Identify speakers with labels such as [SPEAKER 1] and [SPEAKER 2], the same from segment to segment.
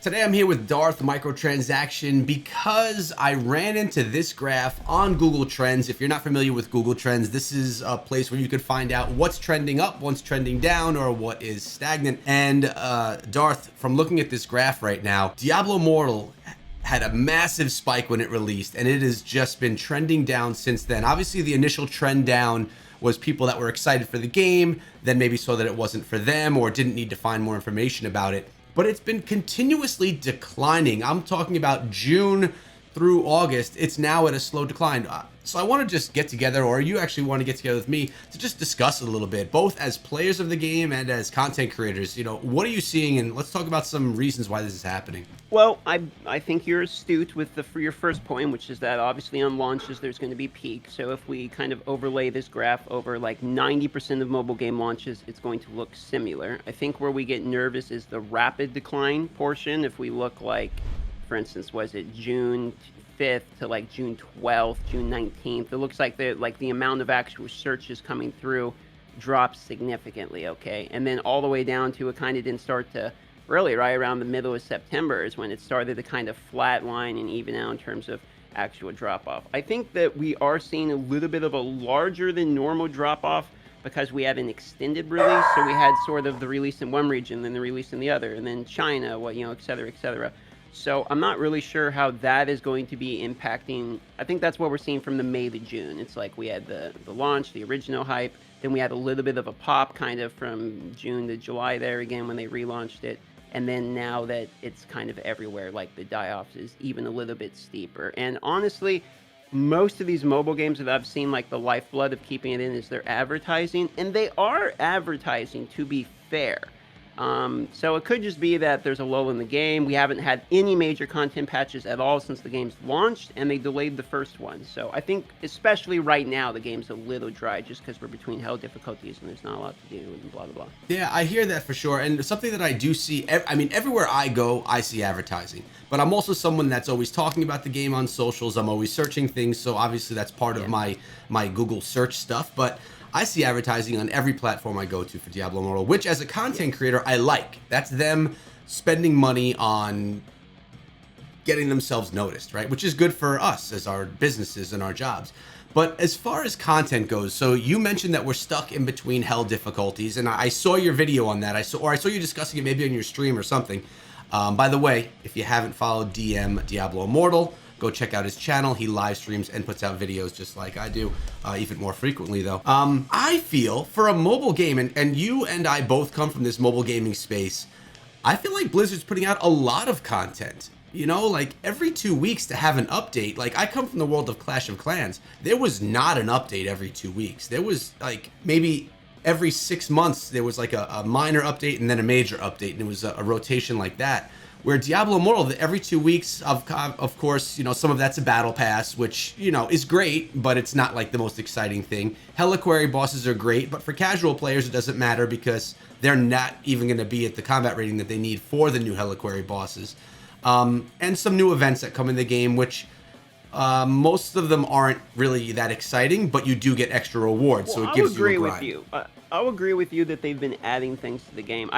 [SPEAKER 1] Today I'm here with Darth Microtransaction because I ran into this graph on Google Trends. If you're not familiar with Google Trends, this is a place where you could find out what's trending up, what's trending down, or what is stagnant. And Darth, from looking at this graph right now, Diablo Immortal had a massive spike when it released, and it has just been trending down since then. Obviously, the initial trend down was people that were excited for the game, then maybe saw that it wasn't for them or didn't need to find more information about it. But it's been continuously declining. I'm talking about June through August. It's now at a slow decline. So I want to just get together, or you actually want to get together with me to just discuss it a little bit, both as players of the game and as content creators. You know, what are you seeing? And let's talk about some reasons why this is happening.
[SPEAKER 2] Well, I think you're astute with your first point, which is that obviously on launches there's going to be peak. So if we kind of overlay this graph over like 90% of mobile game launches, it's going to look similar. I think where we get nervous is the rapid decline portion. If we look like, for instance, was it June 5th to like June 12th, June 19th, it looks like the amount of actual searches coming through drops significantly, okay? And then all the way down to it kind of didn't start to really right around the middle of September is when it started to kind of flatline and even out in terms of actual drop-off. I think that we are seeing a little bit of a larger than normal drop-off because we had an extended release. So we had sort of the release in one region, then the release in the other, and then China, et cetera, et cetera. So I'm not really sure how that is going to be impacting. I think that's what we're seeing from the May to June. It's like we had the launch, the original hype, then we had a little bit of a pop kind of from June to July there again when they relaunched it. And then now that it's kind of everywhere, like the die-off is even a little bit steeper. And honestly, most of these mobile games that I've seen, like the lifeblood of keeping it in is their advertising. And they are advertising, to be fair. So it could just be that there's a lull in the game. We haven't had any major content patches at all since the game's launched, and they delayed the first one. So I think, especially right now, the game's a little dry just because we're between hell difficulties and there's not a lot to do and blah, blah, blah.
[SPEAKER 1] Yeah, I hear that for sure. And something that I do see, I mean, everywhere I go, I see advertising. But I'm also someone that's always talking about the game on socials. I'm always searching things. So obviously that's part of my Google search stuff. But I see advertising on every platform I go to for Diablo Immortal, which as a content creator, I like. That's them spending money on getting themselves noticed, right? Which is good for us as our businesses and our jobs. But as far as content goes, so you mentioned that we're stuck in between hell difficulties, and I saw your video on that. I saw you discussing it maybe on your stream or something. By the way, if you haven't followed Diablo Immortal, go check out his channel. He live streams and puts out videos just like I do, even more frequently though. I feel for a mobile game, and you and I both come from this mobile gaming space, I feel like Blizzard's putting out a lot of content. You know, like every 2 weeks to have an update. Like I come from the world of Clash of Clans. There was not an update every 2 weeks. There was like maybe every 6 months there was like a minor update and then a major update, and it was a rotation like that. Where Diablo Immortal, every 2 weeks, of course, some of that's a battle pass, which, is great, but it's not like the most exciting thing. Heliquary bosses are great, but for casual players, it doesn't matter because they're not even going to be at the combat rating that they need for the new Heliquary bosses. And some new events that come in the game, which most of them aren't really that exciting, but you do get extra rewards, so it gives you a grind.
[SPEAKER 2] I'll agree with you that they've been adding things to the game.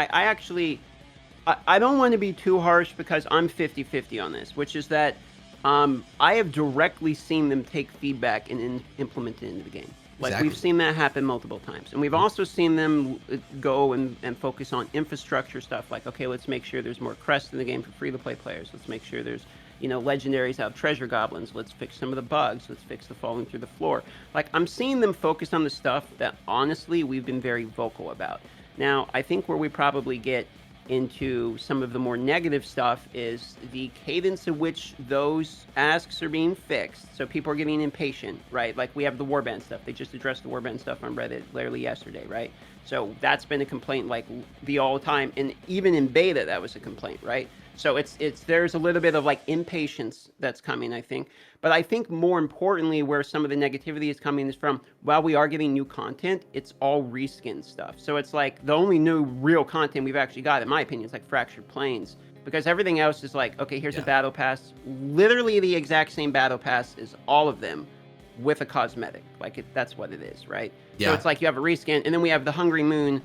[SPEAKER 2] I don't want to be too harsh because I'm 50-50 on this, which is that I have directly seen them take feedback and implement it into the game. Like exactly. We've seen that happen multiple times. And we've also seen them go and focus on infrastructure stuff like, okay, let's make sure there's more crests in the game for free-to-play players. Let's make sure there's, legendaries have treasure goblins. Let's fix some of the bugs. Let's fix the falling through the floor. Like, I'm seeing them focus on the stuff that, honestly, we've been very vocal about. Now, I think where we probably get into some of the more negative stuff is the cadence at which those asks are being fixed. So people are getting impatient, right? Like we have the warband stuff. They just addressed the warband stuff on Reddit literally yesterday, right? So that's been a complaint like the all time, and even in beta that was a complaint, right? So there's a little bit of like impatience that's coming, I think. But I think more importantly, where some of the negativity is coming is from, while we are getting new content, it's all reskin stuff. So it's like the only new real content we've actually got, in my opinion, is like Fractured Plains. Because everything else is like, okay, here's a battle pass. Literally the exact same battle pass as all of them with a cosmetic. Like that's what it is, right? Yeah. So it's like you have a reskin, and then we have the Hungry Moon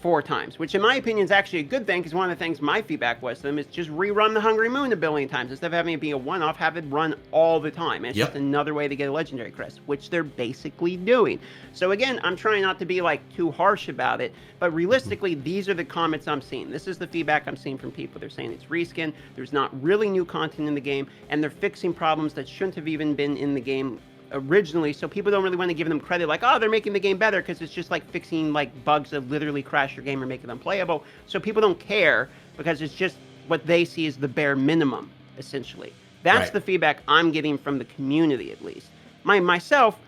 [SPEAKER 2] 4 times, which in my opinion is actually a good thing, because one of the things my feedback was to them is just rerun the Hungry Moon a billion times. Instead of having it be a one-off, have it run all the time. And it's just
[SPEAKER 1] Yep.
[SPEAKER 2] another way to get a legendary crest, which they're basically doing. So again, I'm trying not to be like too harsh about it, but realistically, these are the comments I'm seeing. This is the feedback I'm seeing from people. They're saying it's reskin, there's not really new content in the game, and they're fixing problems that shouldn't have even been in the game originally, so people don't really want to give them credit like, oh, they're making the game better, because it's just like fixing like bugs that literally crash your game or make it unplayable. So people don't care, because it's just what they see as the bare minimum, essentially. That's
[SPEAKER 1] Right.
[SPEAKER 2] the feedback I'm getting from the community, at least. Myself,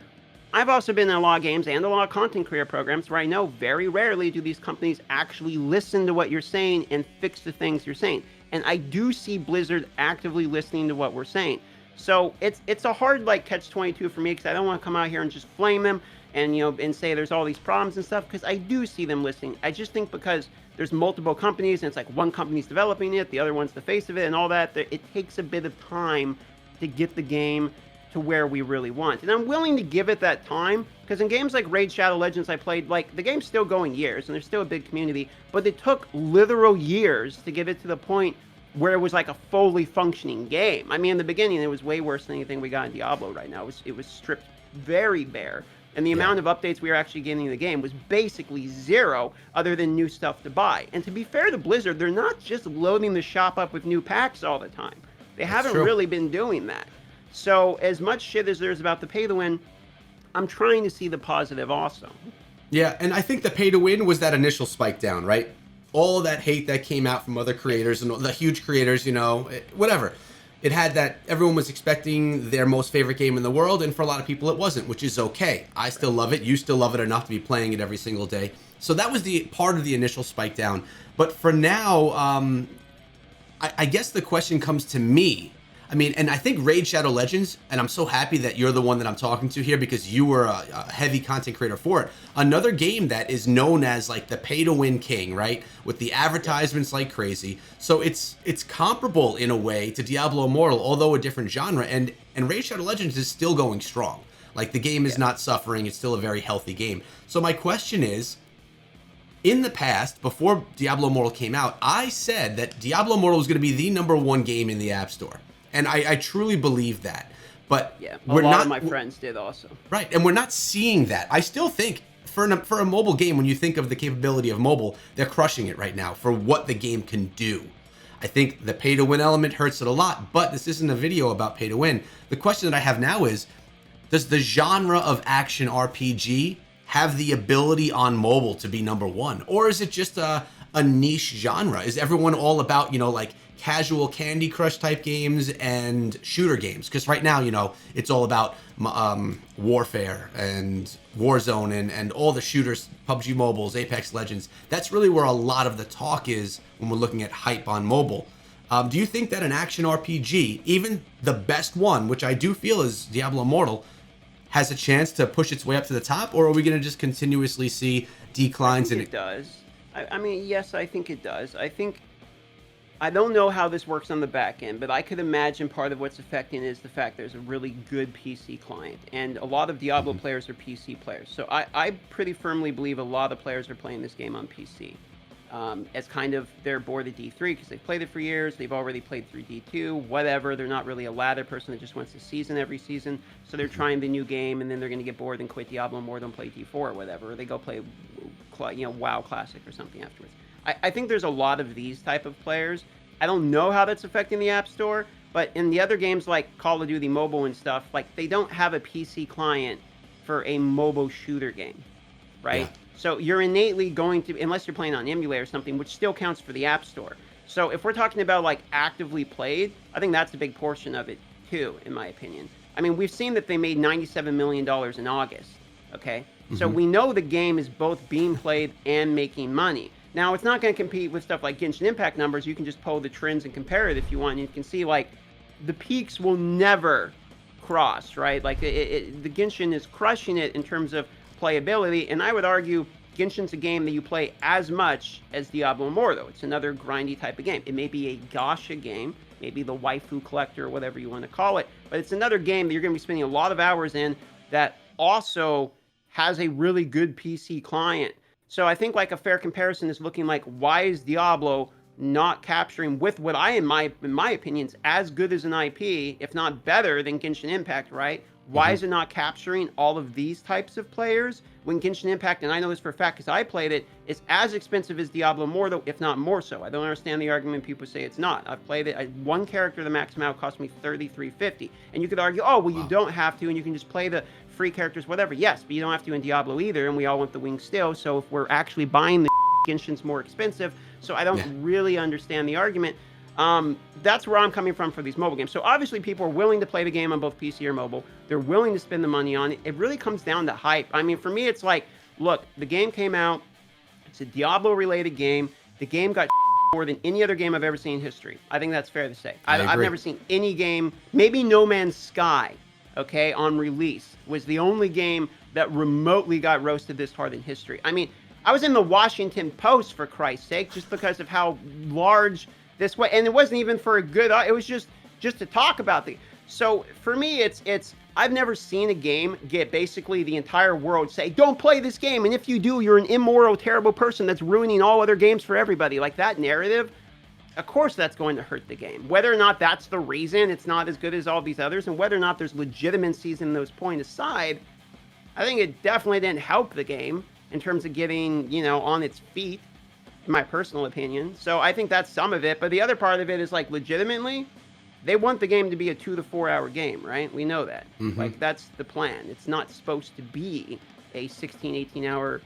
[SPEAKER 2] I've also been in a lot of games and a lot of content creator programs where I know very rarely do these companies actually listen to what you're saying and fix the things you're saying. And I do see Blizzard actively listening to what we're saying. So it's a hard like catch-22 for me, because I don't want to come out here and just flame them and and say there's all these problems and stuff, because I do see them listening. I just think because there's multiple companies and it's like one company's developing it, the other one's the face of it and all that, it takes a bit of time to get the game to where we really want. And I'm willing to give it that time, because in games like Raid Shadow Legends I played, like the game's still going years and there's still a big community, but it took literal years to get it to the point where it was like a fully functioning game. I mean, in the beginning, it was way worse than anything we got in Diablo right now. It was stripped very bare. And the amount of updates we were actually getting in the game was basically zero, other than new stuff to buy. And to be fair to Blizzard, they're not just loading the shop up with new packs all the time. They haven't really been doing that. So as much shit as there's about the pay to win, I'm trying to see the positive also.
[SPEAKER 1] Yeah, and I think the pay to win was that initial spike down, right? All that hate that came out from other creators and the huge creators, whatever. It had that everyone was expecting their most favorite game in the world, and for a lot of people it wasn't, which is okay. I still love it. You still love it enough to be playing it every single day. So that was the part of the initial spike down. But for now, I guess the question comes to me. I mean, and I think Raid Shadow Legends, and I'm so happy that you're the one that I'm talking to here, because you were a heavy content creator for it. Another game that is known as like the pay to win king, right? With the advertisements like crazy. So it's comparable in a way to Diablo Immortal, although a different genre. And Raid Shadow Legends is still going strong. Like the game is not suffering. It's still a very healthy game. So my question is, in the past, before Diablo Immortal came out, I said that Diablo Immortal was going to be the #1 game in the App Store. And I truly believe that. But
[SPEAKER 2] yeah,
[SPEAKER 1] a lot
[SPEAKER 2] of my friends did also.
[SPEAKER 1] Right, and we're not seeing that. I still think for a mobile game, when you think of the capability of mobile, they're crushing it right now for what the game can do. I think the pay-to-win element hurts it a lot, but this isn't a video about pay-to-win. The question that I have now is, does the genre of action RPG have the ability on mobile to be #1? Or is it just a niche genre? Is everyone all about, like casual Candy Crush type games and shooter games? Because right now, it's all about Warfare and Warzone and all the shooters, PUBG Mobiles, Apex Legends. That's really where a lot of the talk is when we're looking at hype on mobile. Do you think that an action RPG, even the best one, which I do feel is Diablo Immortal, has a chance to push its way up to the top, or are we going to just continuously see declines in it?
[SPEAKER 2] It does. I mean, yes, I think it does. I don't know how this works on the back end, but I could imagine part of what's affecting is the fact there's a really good PC client, and a lot of Diablo players are PC players. So I pretty firmly believe a lot of players are playing this game on PC. As kind of they're bored of D3 because they've played it for years, they've already played through D2, whatever. They're not really a ladder person that just wants a season every season, so they're trying the new game, and then they're going to get bored and quit Diablo more than play D4 or whatever, or they go play WoW Classic or something afterwards. I think there's a lot of these type of players. I don't know how that's affecting the App Store, but in the other games like Call of Duty Mobile and stuff, like they don't have a PC client for a mobile shooter game, right? Yeah. So you're innately going to, unless you're playing on emulator or something, which still counts for the App Store. So if we're talking about like actively played, I think that's a big portion of it too, in my opinion. I mean, we've seen that they made $97 million in August, okay? So we know the game is both being played and making money. Now, it's not going to compete with stuff like Genshin Impact numbers. You can just pull the trends and compare it if you want. You can see, like, the peaks will never cross, right? Like, the Genshin is crushing it in terms of playability, and I would argue Genshin's a game that you play as much as Diablo Immortal. It's another grindy type of game. It may be a gacha game, maybe the waifu collector or whatever you want to call it, but it's another game that you're going to be spending a lot of hours in that also has a really good PC client So I think like a fair comparison is looking like, why is Diablo not capturing with what in my opinion is as good as an IP, if not better than Genshin Impact, right? Why
[SPEAKER 1] Hmm.
[SPEAKER 2] is it not capturing all of these types of players when Genshin Impact, and I know this for a fact because I played it, is as expensive as Diablo Immortal, if not more so. I don't understand the argument people say it's not. I've played it. One character, the max amount cost me $33.50, and you could argue, oh well, you
[SPEAKER 1] Wow.
[SPEAKER 2] don't have to, and you can just play the free characters, whatever. Yes, but you don't have to in Diablo either, and we all want the wings still. So if we're actually buying the Genshin's more expensive, so I don't
[SPEAKER 1] Yeah.
[SPEAKER 2] really understand the argument. That's where I'm coming from for these mobile games. So obviously people are willing to play the game on both PC or mobile. They're willing to spend the money on it. It really comes down to hype. I mean, for me, it's like, look, the game came out. It's a Diablo-related game. The game got more than any other game I've ever seen in history. I think that's fair to say.
[SPEAKER 1] I
[SPEAKER 2] I've
[SPEAKER 1] agree.
[SPEAKER 2] never seen any game, maybe No Man's Sky, okay, on release, was the only game that remotely got roasted this hard in history. I mean, I was in the Washington Post, for Christ's sake, just because of how large this was. And it wasn't even for a good, it was just to talk about the. So for me, it's I've never seen a game get basically the entire world say, don't play this game. And if you do, you're an immoral, terrible person that's ruining all other games for everybody. Like that narrative, of course that's going to hurt the game. Whether or not that's the reason it's not as good as all these others, and whether or not there's legitimacies in those points aside, I think it definitely didn't help the game in terms of getting, on its feet, in my personal opinion. So I think that's some of it. But the other part of it is like legitimately, they want the game to be a 2 to 4 hour game, right? We know that.
[SPEAKER 1] Hmm.
[SPEAKER 2] Like that's the plan. It's not supposed to be a 16, 18 hour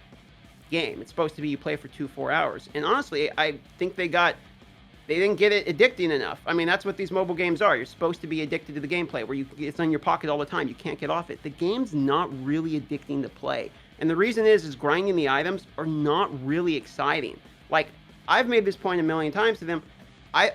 [SPEAKER 2] game. It's supposed to be you play for 2, 4 hours. And honestly, I think they didn't get it addicting enough. I mean, that's what these mobile games are. You're supposed to be addicted to the gameplay where it's in your pocket all the time. You can't get off it. The game's not really addicting to play. And the reason is grinding the items are not really exciting. Like, I've made this point a million times to them. I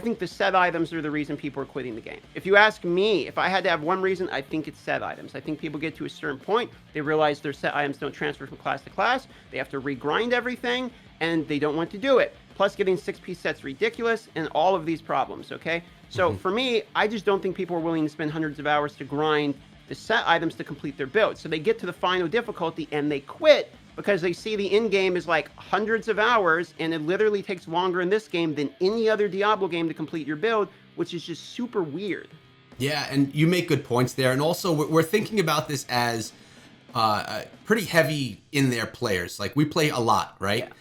[SPEAKER 2] think the set items are the reason people are quitting the game. If you ask me, if I had to have one reason, I think it's set items. I think people get to a certain point, they realize their set items don't transfer from class to class, they have to regrind everything, and they don't want to do it. Plus getting 6-piece sets ridiculous, and all of these problems, okay? So for me, I just don't think people are willing to spend hundreds of hours to grind the set items to complete their build. So they get to the final difficulty and they quit because they see the end game is like hundreds of hours, and it literally takes longer in this game than any other Diablo game to complete your build, which is just super weird.
[SPEAKER 1] Yeah, and you make good points there. And also, we're thinking about this as pretty heavy in their players. Like, we play a lot, right?
[SPEAKER 2] Yeah.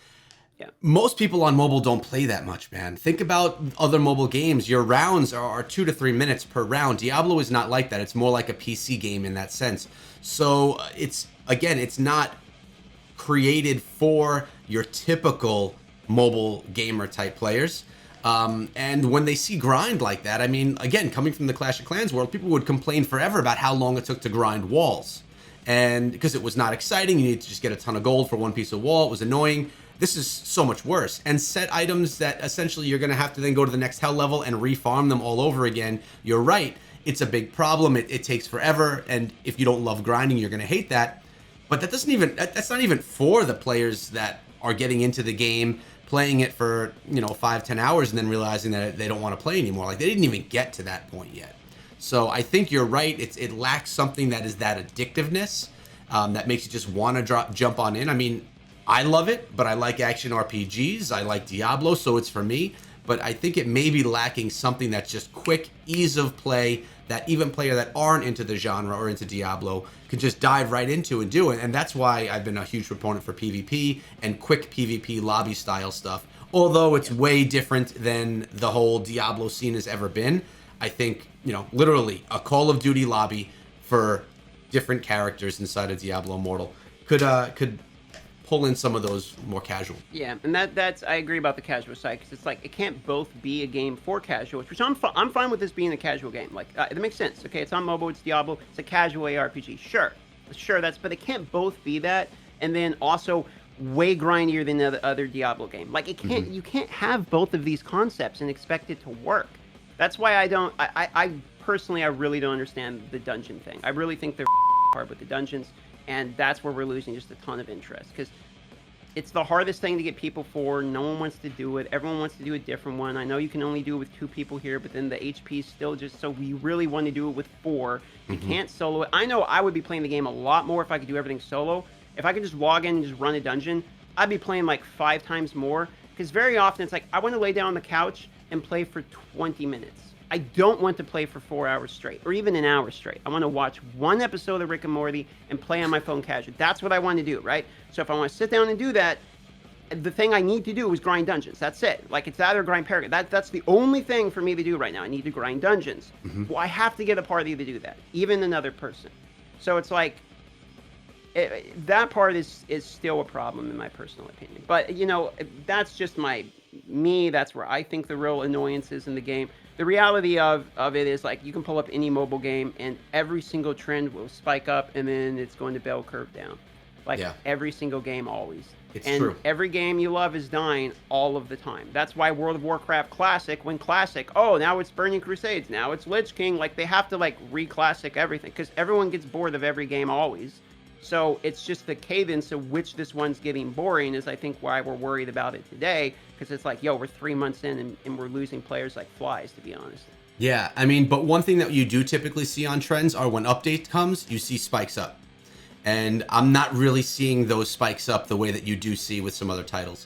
[SPEAKER 2] Yeah.
[SPEAKER 1] Most people on mobile don't play that much, man. Think about other mobile games. Your rounds are 2 to 3 minutes per round. Diablo is not like that. It's more like a PC game in that sense. So it's not created for your typical mobile gamer type players. And when they see grind like that, I mean, again, coming from the Clash of Clans world, people would complain forever about how long it took to grind walls. And because it was not exciting, you needed to just get a ton of gold for one piece of wall. It was annoying. This is so much worse. And set items that essentially you're going to have to then go to the next hell level and refarm them all over again. You're right. It's a big problem. It takes forever. And if you don't love grinding, you're going to hate that. But that's not even for the players that are getting into the game, playing it for, 5-10 hours and then realizing that they don't want to play anymore. Like, they didn't even get to that point yet. So I think you're right. It lacks something that is that addictiveness that makes you just want to jump on in. I mean, I love it, but I like action RPGs. I like Diablo, so it's for me. But I think it may be lacking something that's just quick, ease of play, that even players that aren't into the genre or into Diablo can just dive right into and do it. And that's why I've been a huge proponent for PvP and quick PvP lobby style stuff. Although it's way different than the whole Diablo scene has ever been. I think, literally a Call of Duty lobby for different characters inside of Diablo Immortal could pull in some of those more casual.
[SPEAKER 2] Yeah, and that's I agree about the casual side, because it's like it can't both be a game for casuals, which I'm fine with this being a casual game. Like it makes sense. Okay, it's on mobile, it's Diablo, it's a casual ARPG. Sure, but it can't both be that, and then also way grindier than the other Diablo game. Like it can't, you can't have both of these concepts and expect it to work. That's why I personally, I really don't understand the dungeon thing. I really think they're hard with the dungeons, and that's where we're losing just a ton of interest, because it's the hardest thing to get people for. No one wants to do it. Everyone wants to do a different one. I know you can only do it with 2 people here, but then the HP is still just so we really want to do it with 4. You can't solo it. I know I would be playing the game a lot more if I could do everything solo, If I could just log in and just run a dungeon, I'd be playing like 5 times more. Because very often it's like, I want to lay down on the couch and play for 20 minutes. I don't want to play for 4 hours straight, or even an hour straight. I want to watch one episode of Rick and Morty and play on my phone casually. That's what I want to do, right? So if I want to sit down and do that, the thing I need to do is grind dungeons. That's it. Like, it's that or grind Paragon. That's the only thing for me to do right now. I need to grind dungeons. Well, I have to get a party to do that, even another person. So it's like, that part is still a problem in my personal opinion. But, you know, that's just me. That's where I think the real annoyance is in the game. The reality of it is, like, you can pull up any mobile game and every single trend will spike up and then it's going to bell curve down. Like, every single game always.
[SPEAKER 1] It's true.
[SPEAKER 2] Every game you love is dying all of the time. That's why World of Warcraft Classic, when Classic, oh, now it's Burning Crusades, now it's Lich King. Like, they have to, like, re-classic everything because everyone gets bored of every game always. So it's just the cadence of which this one's getting boring is, I think, why we're worried about it today. Because it's like, yo, we're 3 months in and we're losing players like flies, to be honest.
[SPEAKER 1] Yeah, I mean, but one thing that you do typically see on trends are when update comes, you see spikes up. And I'm not really seeing those spikes up the way that you do see with some other titles.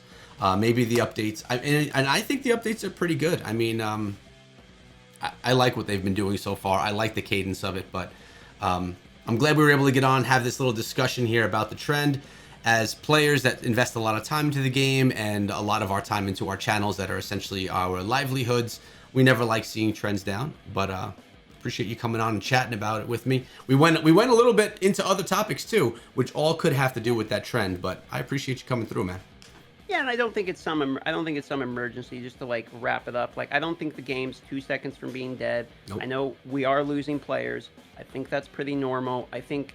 [SPEAKER 1] Maybe the updates, and I think the updates are pretty good. I mean, I like what they've been doing so far. I like the cadence of it, but I'm glad we were able to get on, have this little discussion here about the trend. As players that invest a lot of time into the game and a lot of our time into our channels that are essentially our livelihoods, we never like seeing trends down, but appreciate you coming on and chatting about it with me. We went a little bit into other topics too, which all could have to do with that trend, but I appreciate you coming through, man.
[SPEAKER 2] Yeah, and I don't think it's some emergency. Just to like wrap it up, like, I don't think the game's 2 seconds from being dead.
[SPEAKER 1] Nope.
[SPEAKER 2] I know we are losing players. I think that's pretty normal. I think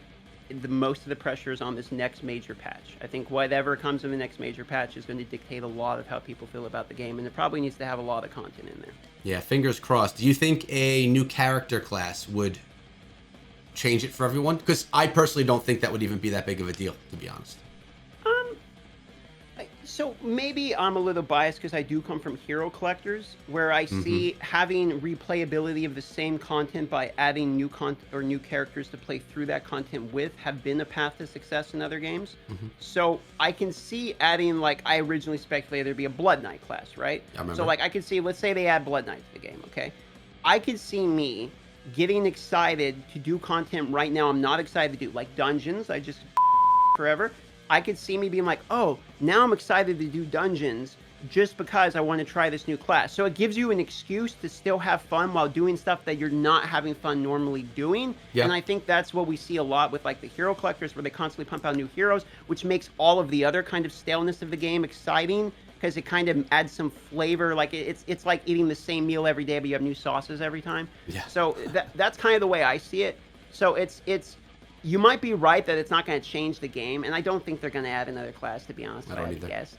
[SPEAKER 2] most of the pressure is on this next major patch. I think whatever comes in the next major patch is going to dictate a lot of how people feel about the game, and it probably needs to have a lot of content in there.
[SPEAKER 1] Yeah, fingers crossed. Do you think a new character class would change it for everyone? Because I personally don't think that would even be that big of a deal, to be honest.
[SPEAKER 2] So maybe I'm a little biased because I do come from hero collectors, where I see having replayability of the same content by adding new content or new characters to play through that content with have been a path to success in other games. So I can see adding, like, I originally speculated there'd be a Blood Knight class, right?
[SPEAKER 1] I remember.
[SPEAKER 2] So, like, I could see, let's say they add Blood Knight to the game, okay? I could see me getting excited to do content right now I'm not excited to do, like dungeons. I just forever. I could see me being like, oh, now I'm excited to do dungeons just because I want to try this new class. So it gives you an excuse to still have fun while doing stuff that you're not having fun normally doing.
[SPEAKER 1] Yeah.
[SPEAKER 2] And I think that's what we see a lot with, like, the hero collectors, where they constantly pump out new heroes, which makes all of the other kind of staleness of the game exciting because it kind of adds some flavor. Like, it's like eating the same meal every day, but you have new sauces every time.
[SPEAKER 1] Yeah.
[SPEAKER 2] So that's kind of the way I see it. So it's you might be right that it's not going to change the game, and I don't think they're going to add another class, to be honest.
[SPEAKER 1] I don't either.
[SPEAKER 2] Guess.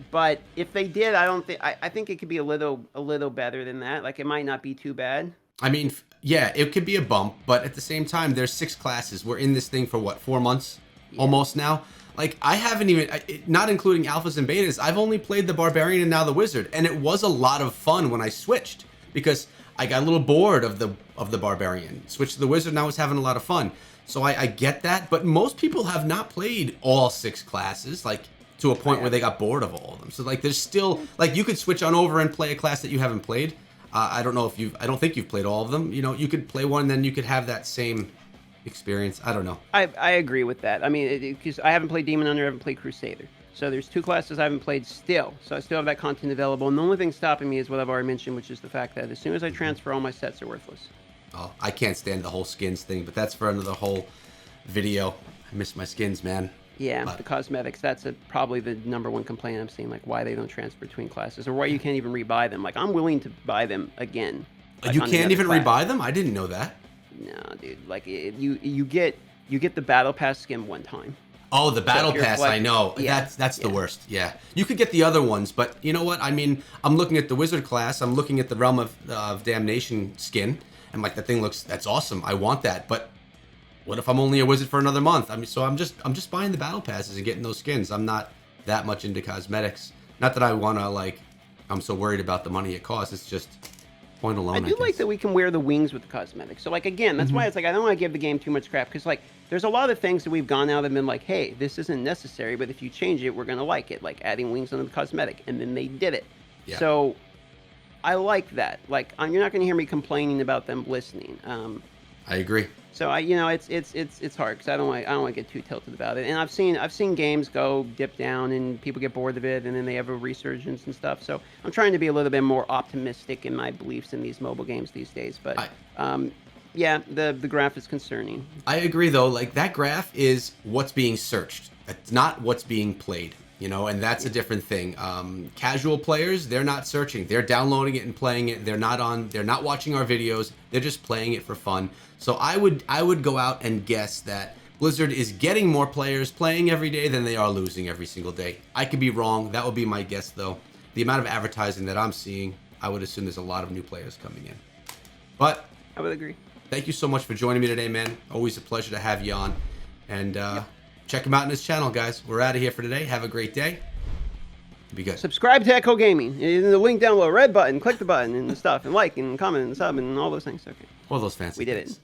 [SPEAKER 2] But if they did, I think it could be a little better than that. Like, it might not be too bad.
[SPEAKER 1] I mean, yeah, it could be a bump, but at the same time, there's 6 classes. We're in this thing for what, 4 months almost now? Like, I haven't even, not including alphas and betas, I've only played the Barbarian and now the Wizard, and it was a lot of fun when I switched because I got a little bored of the Barbarian. Switched to the Wizard, and I was having a lot of fun. So I get that, but most people have not played all 6 classes, like, to a point where they got bored of all of them. So, like, there's still, like, you could switch on over and play a class that you haven't played. I don't think you've played all of them. You know, you could play one, and then you could have that same experience. I don't know.
[SPEAKER 2] I agree with that. I mean, because I haven't played Demon Hunter, I haven't played Crusader. So there's 2 classes I haven't played still. So I still have that content available. And the only thing stopping me is what I've already mentioned, which is the fact that as soon as I transfer, all my sets are worthless.
[SPEAKER 1] Oh, I can't stand the whole skins thing, but that's for another whole video. I miss my skins, man.
[SPEAKER 2] Yeah, the cosmetics, that's probably the #1 complaint I'm seeing, like, why they don't transfer between classes, or why you can't even rebuy them. Like, I'm willing to buy them again. Like,
[SPEAKER 1] you can't even rebuy them? I didn't know that.
[SPEAKER 2] No, dude. Like, you get the Battle Pass skin one time.
[SPEAKER 1] Oh, the Battle Pass, I know.
[SPEAKER 2] Yeah,
[SPEAKER 1] that's the worst. Yeah. You could get the other ones, but you know what? I mean, I'm looking at the Wizard class. I'm looking at the Realm of Damnation skin. I'm like, that thing that's awesome. I want that. But what if I'm only a wizard for another month? I mean, so I'm just buying the Battle Passes and getting those skins. I'm not that much into cosmetics. Not that I want to, like, I'm so worried about the money it costs. It's just, point alone,
[SPEAKER 2] I do like
[SPEAKER 1] guess.
[SPEAKER 2] that we can wear the wings with the cosmetics. So, like, again, that's why it's like I don't want to give the game too much crap because, like, there's a lot of things that we've gone out and been like, hey, this isn't necessary, but if you change it, we're going to like it. Like adding wings on the cosmetic. And then they did it.
[SPEAKER 1] Yeah.
[SPEAKER 2] So I like that. Like, you're not going to hear me complaining about them listening.
[SPEAKER 1] I agree.
[SPEAKER 2] So it's hard because I don't want to get too tilted about it. And I've seen games go dip down and people get bored of it and then they have a resurgence and stuff. So I'm trying to be a little bit more optimistic in my beliefs in these mobile games these days. But yeah, the graph is concerning.
[SPEAKER 1] I agree though. Like that graph is what's being searched. It's not what's being played. And that's a different thing. Casual players, they're not searching. They're downloading it and playing it. They're not watching our videos. They're just playing it for fun. So I would go out and guess that Blizzard is getting more players playing every day than they are losing every single day. I could be wrong. That would be my guess though. The amount of advertising that I'm seeing, I would assume there's a lot of new players coming in. But
[SPEAKER 2] I would agree.
[SPEAKER 1] Thank you so much for joining me today, man. Always a pleasure to have you on. And check him out on his channel, guys. We're out of here for today. Have a great day. Be good.
[SPEAKER 2] Subscribe to Echo Gaming. In the link down below, red button. Click the button and stuff, and like and comment and sub and all those things. Okay.
[SPEAKER 1] All those fancy
[SPEAKER 2] We did
[SPEAKER 1] things.
[SPEAKER 2] it.